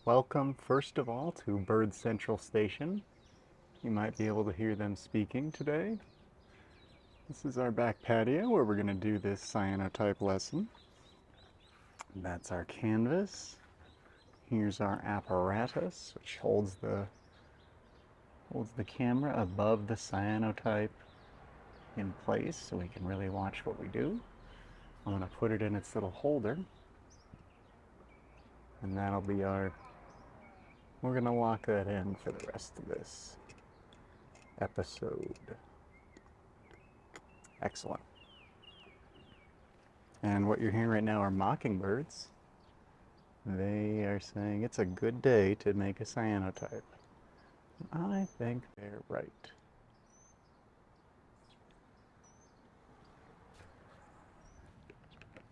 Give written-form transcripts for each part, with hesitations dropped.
Welcome, first of all, to Bird Central Station. You might be able to hear them speaking today. This is our back patio where we're going to do this cyanotype lesson. That's our canvas. Here's our apparatus, which holds the camera above the cyanotype in place so we can really watch what we do. I'm going to put it in its little holder, and that'll be our... We're going to lock that in for the rest of this episode. Excellent. And what you're hearing right now are mockingbirds. They are saying it's a good day to make a cyanotype. I think they're right.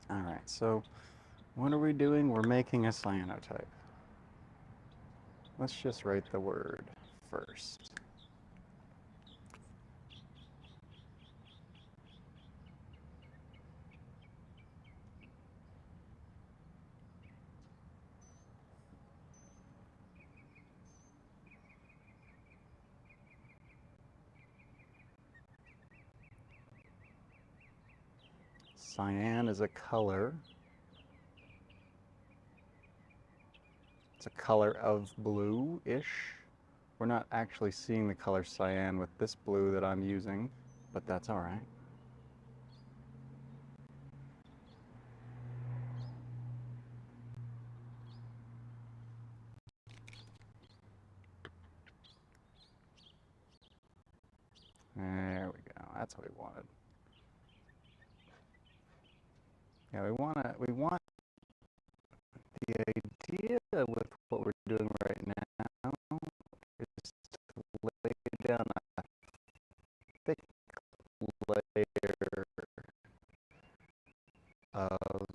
Alright, so what are we doing? We're making a cyanotype. Let's just write the word first. Cyan is a color. It's a color of blue-ish. We're not actually seeing the color cyan with this blue that I'm using, but that's all right. There we go. That's what we wanted. Yeah, we want the idea with what we're doing right now is to lay down a thick layer of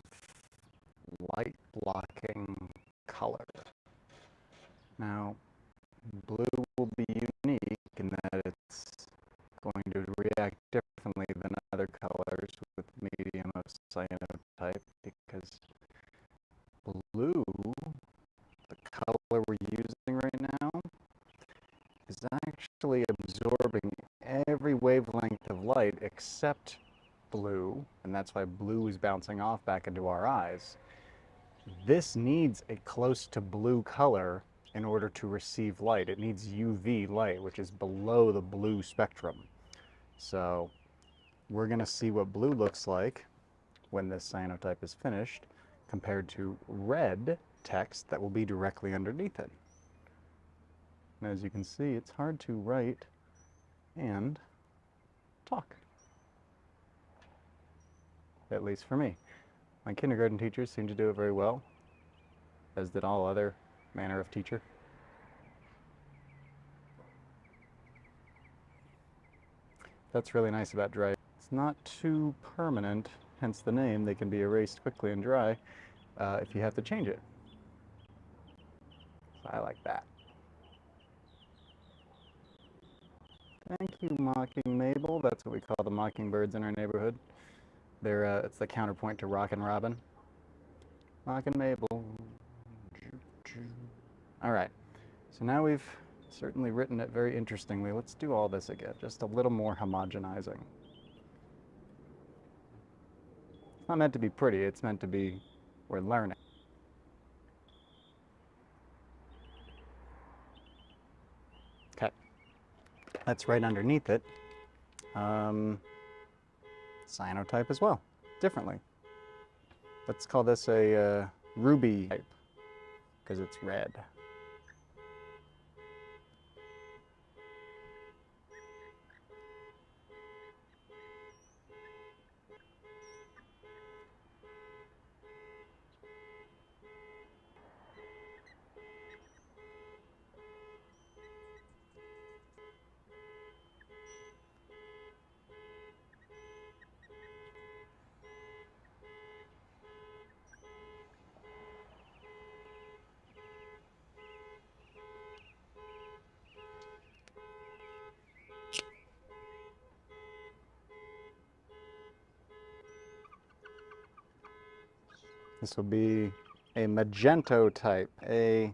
light blocking color. Now, blue will be unique in that it's going to react differently than other colors with medium of cyanotype because blue, the color we're using right now, is actually absorbing every wavelength of light except blue, and that's why blue is bouncing off back into our eyes. This needs a close to blue color in order to receive light. It needs UV light, which is below the blue spectrum. So we're going to see what blue looks like when this cyanotype is finished compared to red text that will be directly underneath it. And as you can see, it's hard to write and talk, at least for me. My kindergarten teachers seem to do it very well, as did all other manner of teacher. That's really nice about dry. It's not too permanent, hence the name. They can be erased quickly and dry if you have to change it. So I like that. Thank you, Mocking Mabel. That's what we call the mockingbirds in our neighborhood. It's the counterpoint to Rockin' Robin. Mocking Mabel. All right, so now we've certainly written it very interestingly. Let's do all this again, just a little more homogenizing. It's not meant to be pretty, it's meant to be, we're learning. Okay, that's right underneath it. Cyanotype as well, differently. Let's call this a ruby type, because it's red. This will be a magento type, a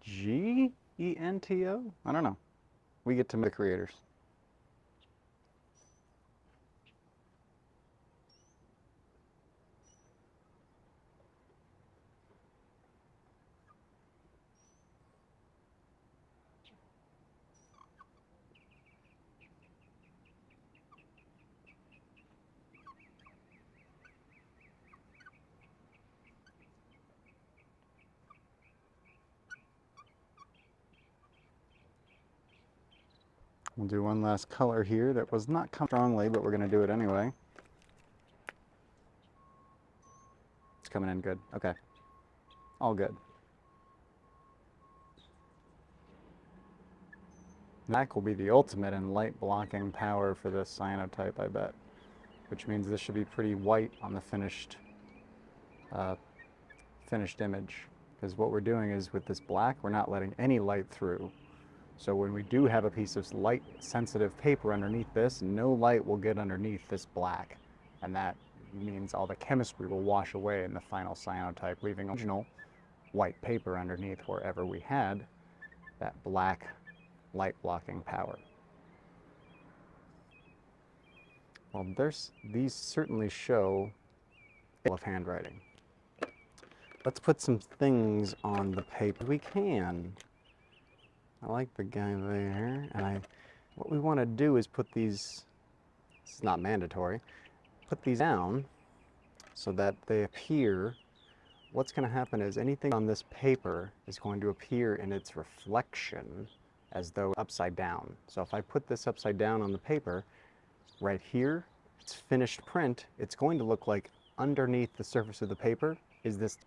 Gento? I don't know. We get to meet the creators. We'll do one last color here that was not coming strongly, but we're going to do it anyway. It's coming in good. Okay. All good. Black will be the ultimate in light blocking power for this cyanotype, I bet. Which means this should be pretty white on the finished image. Because what we're doing is with this black, we're not letting any light through. So when we do have a piece of light sensitive paper underneath this, no light will get underneath this black. And that means all the chemistry will wash away in the final cyanotype, leaving original white paper underneath wherever we had that black light blocking power. Well, these certainly show of handwriting. Let's put some things on the paper. We can. I like the guy there, and what we want to do is put these, this is not mandatory, put these down so that they appear. What's going to happen is anything on this paper is going to appear in its reflection as though upside down. So if I put this upside down on the paper, right here, it's finished print, it's going to look like underneath the surface of the paper is this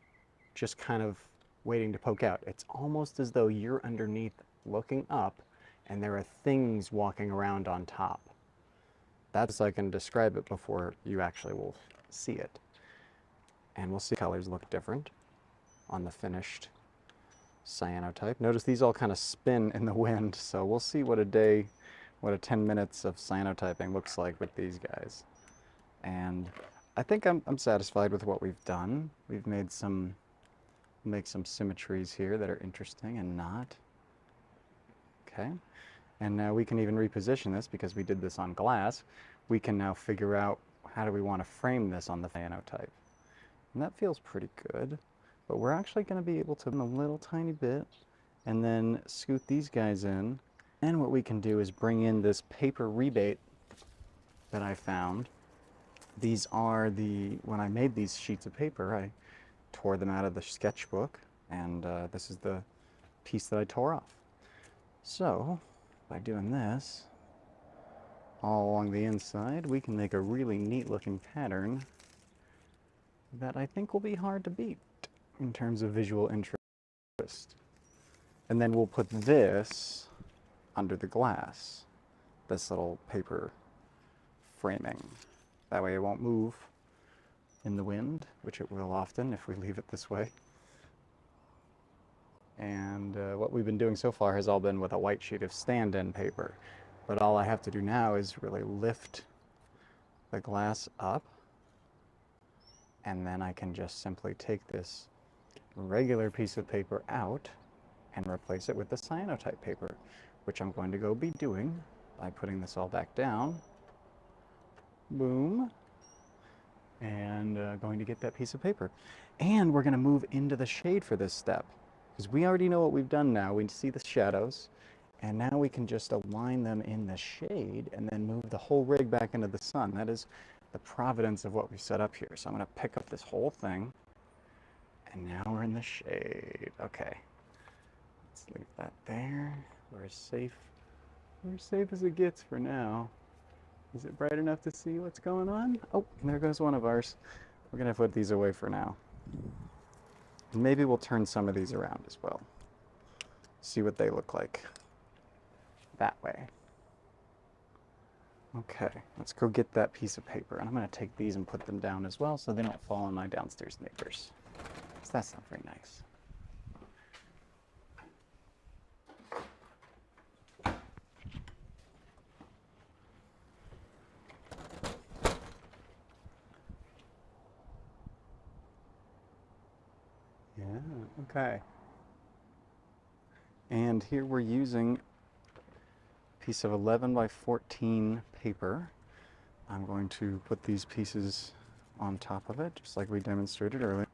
just kind of waiting to poke out. It's almost as though you're underneath looking up and there are things walking around on top. That's so I can describe it before you actually will see it. And we'll see colors look different on the finished cyanotype. Notice these all kind of spin in the wind, so we'll see what a 10 minutes of cyanotyping looks like with these guys. And I think I'm satisfied with what we've done. We've made some symmetries here that are interesting and not. Okay, and now we can even reposition this because we did this on glass. We can now figure out how do we want to frame this on the cyanotype. And that feels pretty good, but we're actually going to be able to a little tiny bit and then scoot these guys in. And what we can do is bring in this paper rebate that I found. These are when I made these sheets of paper, I tore them out of the sketchbook, and this is the piece that I tore off. So, by doing this, all along the inside, we can make a really neat looking pattern that I think will be hard to beat in terms of visual interest. And then we'll put this under the glass, this little paper framing. That way it won't move in the wind, which it will often if we leave it this way. And what we've been doing so far has all been with a white sheet of stand-in paper. But all I have to do now is really lift the glass up, and then I can just simply take this regular piece of paper out and replace it with the cyanotype paper, which I'm going to go be doing by putting this all back down. Boom. And going to get that piece of paper. And we're going to move into the shade for this step, because we already know what we've done now. We see the shadows, and now we can just align them in the shade and then move the whole rig back into the sun. That is the providence of what we set up here. So I'm going to pick up this whole thing, and now we're in the shade. Okay, let's leave that there. We're as safe as it gets for now. Is it bright enough to see what's going on? Oh, there goes one of ours. We're going to put these away for now. And maybe we'll turn some of these around as well. See what they look like that way. Okay, let's go get that piece of paper. And I'm going to take these and put them down as well so they don't fall on my downstairs neighbors. So that's not very nice. Yeah, okay. And here we're using a piece of 11 by 14 paper. I'm going to put these pieces on top of it, just like we demonstrated earlier.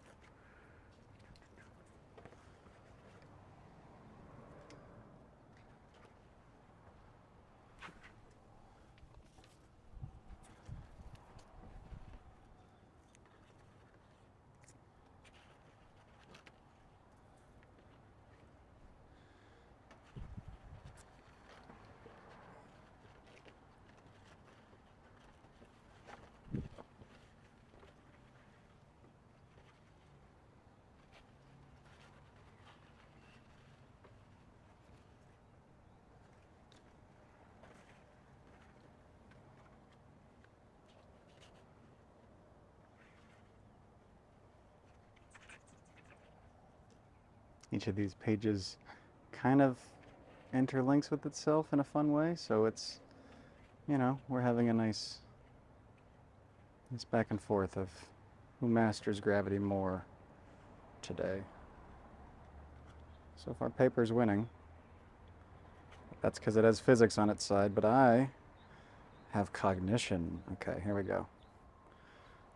Each of these pages kind of interlinks with itself in a fun way, so it's, you know, we're having a nice back and forth of who masters gravity more today. So far, paper's winning. That's because it has physics on its side, but I have cognition. Okay, here we go.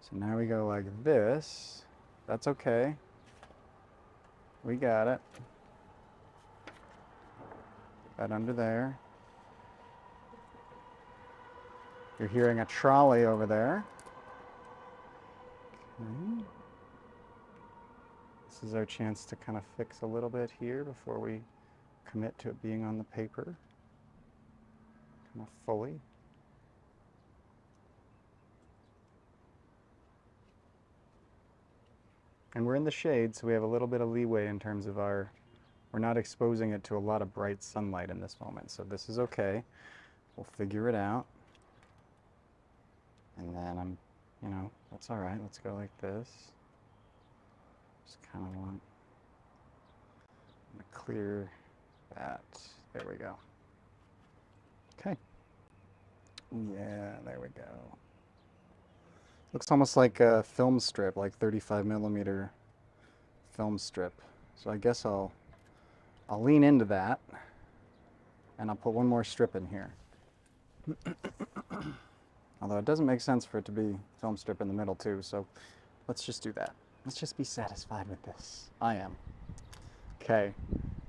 So now we go like this. That's okay. We got it. That under there. You're hearing a trolley over there. Okay. This is our chance to kind of fix a little bit here before we commit to it being on the paper. Kind of fully. And we're in the shade, so we have a little bit of leeway in terms of we're not exposing it to a lot of bright sunlight in this moment, so this is okay. We'll figure it out. And then you know, that's all right. Let's go like this. Just kind of want to clear that. There we go. Okay. Yeah, there we go. Looks almost like a film strip, like 35mm film strip. So I guess I'll lean into that, and I'll put one more strip in here. Although it doesn't make sense for it to be film strip in the middle too, so let's just do that. Let's just be satisfied with this. I am. Okay.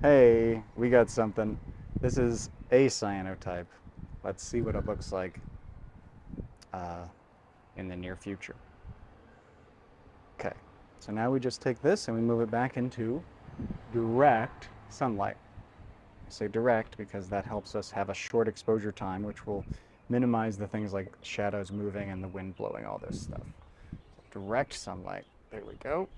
Hey, we got something. This is a cyanotype. Let's see what it looks like in the near future. Okay, so now we just take this and we move it back into direct sunlight. I say direct because that helps us have a short exposure time, which will minimize the things like shadows moving and the wind blowing, all this stuff. Direct sunlight. There we go.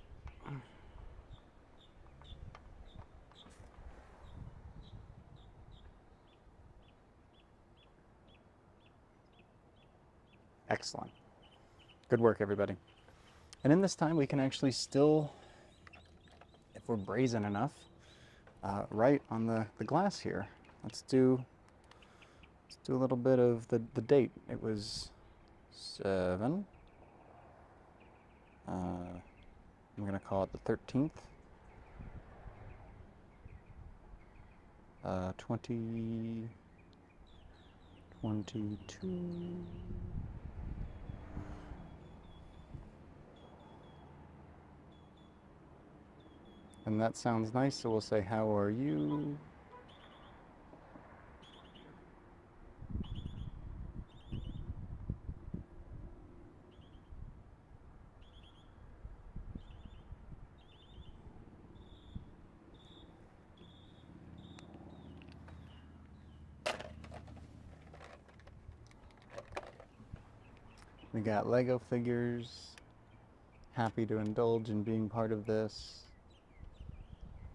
Excellent. Good work, everybody. And in this time, we can actually still, if we're brazen enough, write on the glass here. Let's do a little bit of the date. It was 7. I'm going to call it the 13th. 2022. And that sounds nice, so we'll say, how are you? We got Lego figures. Happy to indulge in being part of this.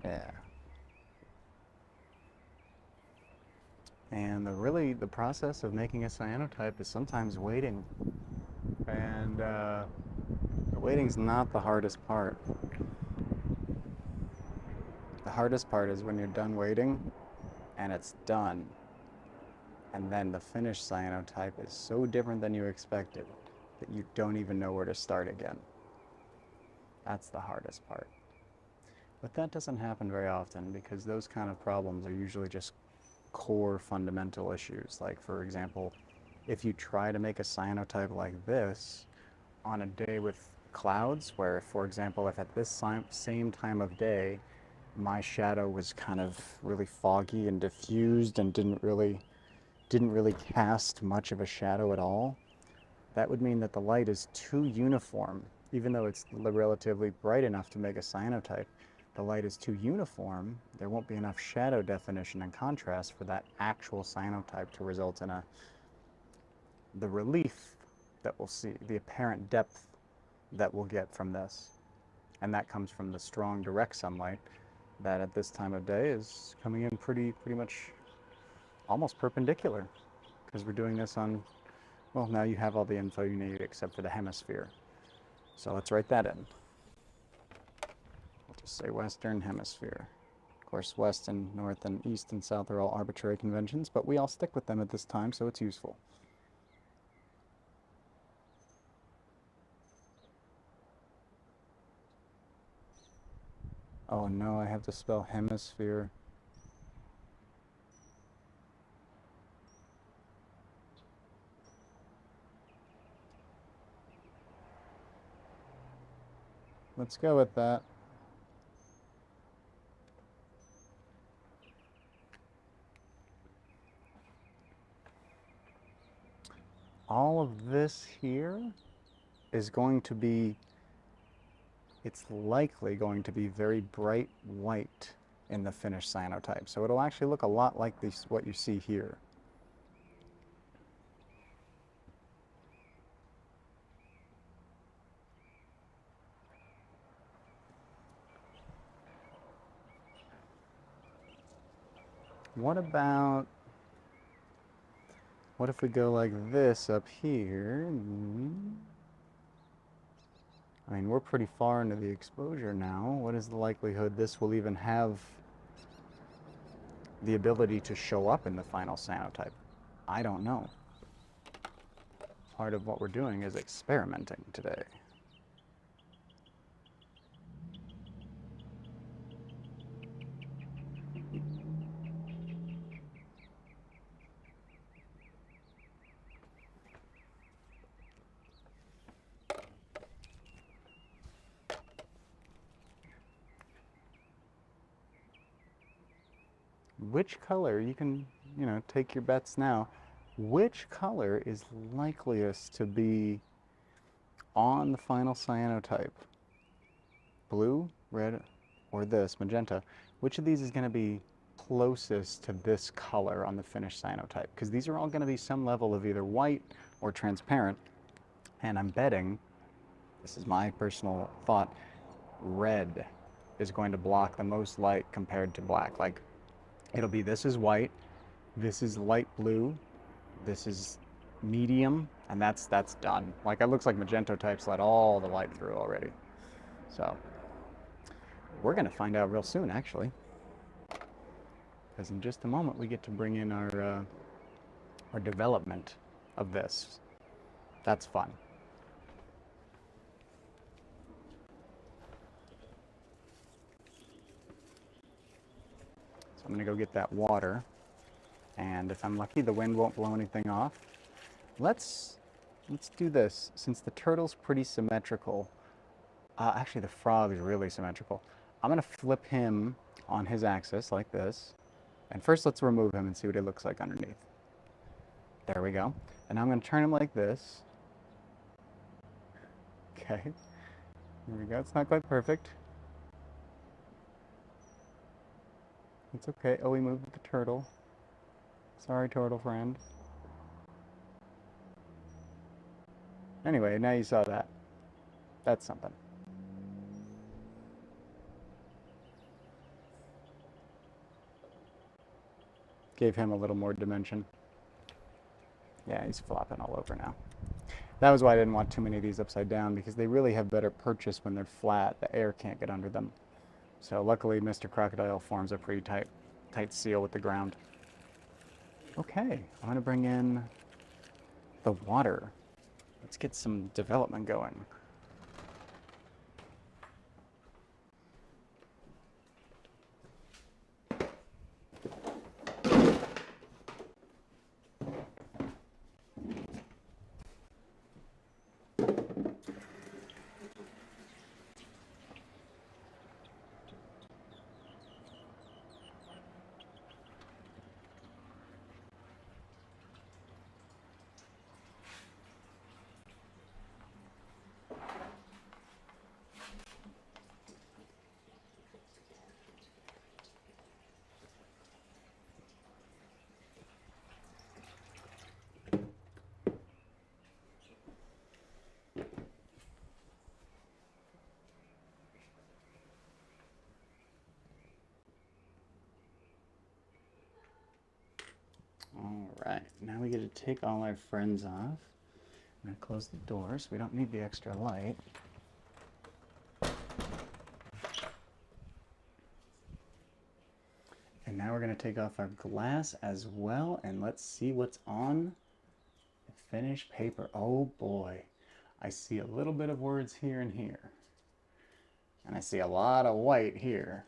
Yeah. And the process of making a cyanotype is sometimes waiting. And the waiting's not the hardest part. The hardest part is when you're done waiting and it's done. And then the finished cyanotype is so different than you expected that you don't even know where to start again. That's the hardest part. But that doesn't happen very often because those kind of problems are usually just core fundamental issues. Like, for example, if you try to make a cyanotype like this on a day with clouds, where, for example, if at this same time of day my shadow was kind of really foggy and diffused and didn't really cast much of a shadow at all, that would mean that the light is too uniform. Even though it's relatively bright enough to make a cyanotype, the light is too uniform, there won't be enough shadow definition and contrast for that actual cyanotype to result in the relief that we'll see, the apparent depth that we'll get from this. And that comes from the strong direct sunlight that at this time of day is coming in pretty much almost perpendicular, because we're doing this on, well, now you have all the info you need except for the hemisphere. So let's write that in. We'll just say Western Hemisphere. Of course, West and North and East and South are all arbitrary conventions, but we all stick with them at this time, so it's useful. Oh no, I have to spell hemisphere. Let's go with that. All of this here is going to be, it's likely going to be very bright white in the finished cyanotype. So it'll actually look a lot like what you see here. What if we go like this up here? I mean, we're pretty far into the exposure now. What is the likelihood this will even have the ability to show up in the final cyanotype? I don't know. Part of what we're doing is experimenting today. Which color, you can, take your bets now. Which color is likeliest to be on the final cyanotype? Blue, red, or this, magenta? Which of these is going to be closest to this color on the finished cyanotype? Because these are all going to be some level of either white or transparent. And I'm betting, this is my personal thought, red is going to block the most light compared to black. Like, it'll be, this is white, this is light blue, this is medium, and that's done. Like, it looks like Magenotypes let all the light through already. So we're going to find out real soon, actually, because in just a moment we get to bring in our development of this. That's fun. So I'm going to go get that water, and if I'm lucky, the wind won't blow anything off. Let's do this. Since the turtle's pretty symmetrical, actually the frog is really symmetrical. I'm going to flip him on his axis like this. And first let's remove him and see what it looks like underneath. There we go. And I'm going to turn him like this. Okay. Here we go. It's not quite perfect. It's okay. Oh, we moved the turtle. Sorry, turtle friend. Anyway, now you saw that. That's something. Gave him a little more dimension. Yeah, he's flopping all over now. That was why I didn't want too many of these upside down, because they really have better purchase when they're flat. The air can't get under them. So luckily, Mr. Crocodile forms a pretty tight seal with the ground. Okay, I'm going to bring in the water. Let's get some development going. All right, now we get to take all our friends off. I'm gonna close the door so we don't need the extra light. And now we're gonna take off our glass as well, and let's see what's on the finished paper. Oh boy, I see a little bit of words here and here. And I see a lot of white here.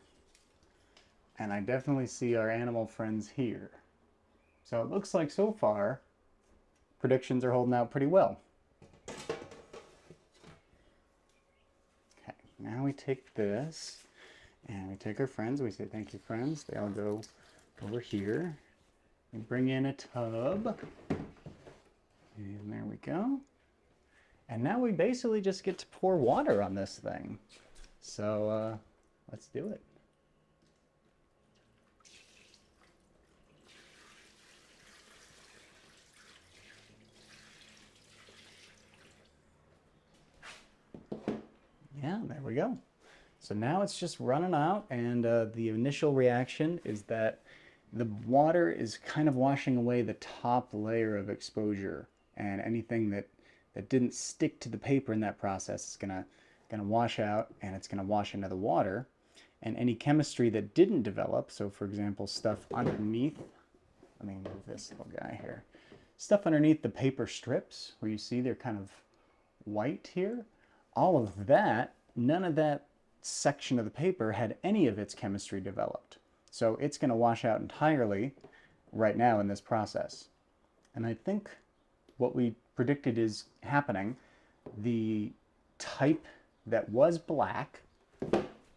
And I definitely see our animal friends here. So it looks like so far, predictions are holding out pretty well. Okay, now we take this, and we take our friends. We say, thank you, friends. They all go over here. We bring in a tub. And there we go. And now we basically just get to pour water on this thing. So let's do it. Yeah, there we go. So now it's just running out, and the initial reaction is that the water is kind of washing away the top layer of exposure, and anything that didn't stick to the paper in that process is gonna wash out, and it's gonna wash into the water. And any chemistry that didn't develop, so for example stuff underneath, let me move this little guy here, stuff underneath the paper strips where you see they're kind of white here, all of that, none of that section of the paper had any of its chemistry developed. So it's going to wash out entirely right now in this process. And I think what we predicted is happening. The type that was black,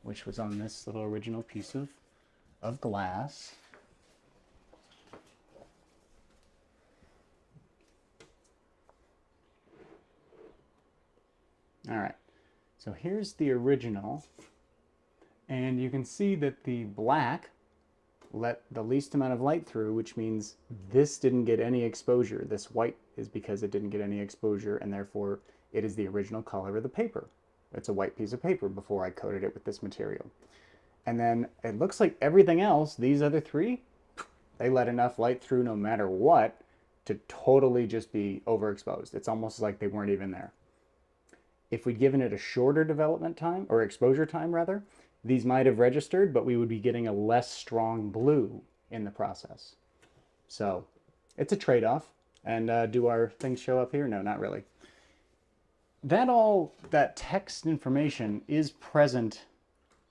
which was on this little original piece of glass, all right, so here's the original, and you can see that the black let the least amount of light through, which means this didn't get any exposure. This white is because it didn't get any exposure, and therefore it is the original color of the paper. It's a white piece of paper before I coated it with this material. And then it looks like everything else, these other three, they let enough light through no matter what to totally just be overexposed. It's almost like they weren't even there. If we'd given it a shorter development time, or exposure time rather, these might have registered, but we would be getting a less strong blue in the process. So it's a trade-off. And do our things show up here? No, not really. That text information is present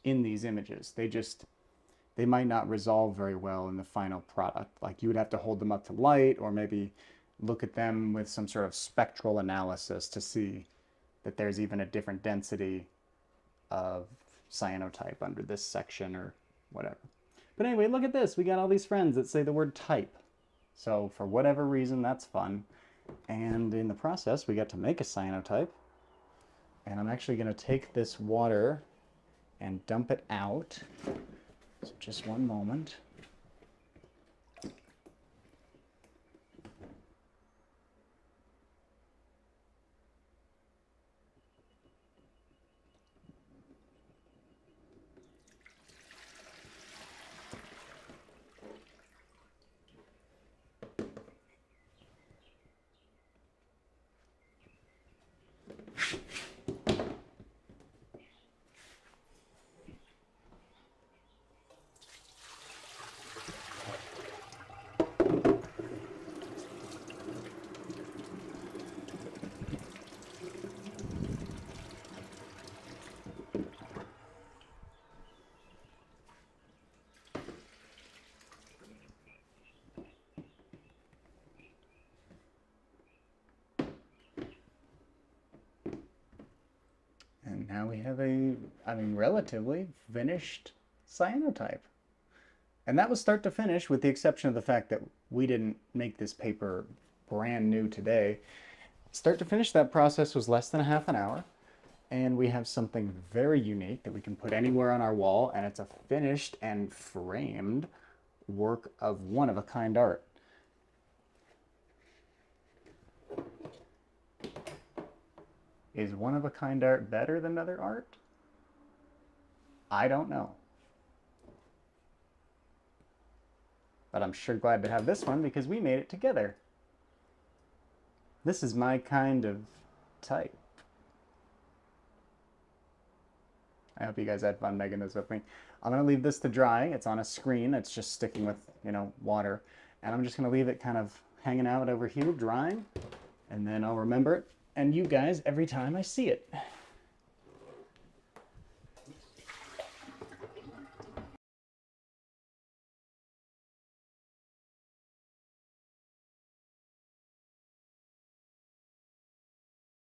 in these images. They might not resolve very well in the final product. Like you would have to hold them up to light, or maybe look at them with some sort of spectral analysis to see that there's even a different density of cyanotype under this section or whatever. But anyway, look at this. We got all these friends that say the word type. So for whatever reason, that's fun. And in the process, we got to make a cyanotype. And I'm actually going to take this water and dump it out. So just one moment. And now we have relatively finished cyanotype. And that was start to finish, with the exception of the fact that we didn't make this paper brand new today. Start to finish, that process was less than a half an hour. And we have something very unique that we can put anywhere on our wall, and it's a finished and framed work of one-of-a-kind art. Is one-of-a-kind art better than other art? I don't know. But I'm sure glad to have this one because we made it together. This is my kind of type. I hope you guys had fun making this with me. I'm going to leave this to dry. It's on a screen. It's just sticking with, water. And I'm just going to leave it kind of hanging out over here, drying. And then I'll remember it. And you guys, every time I see it.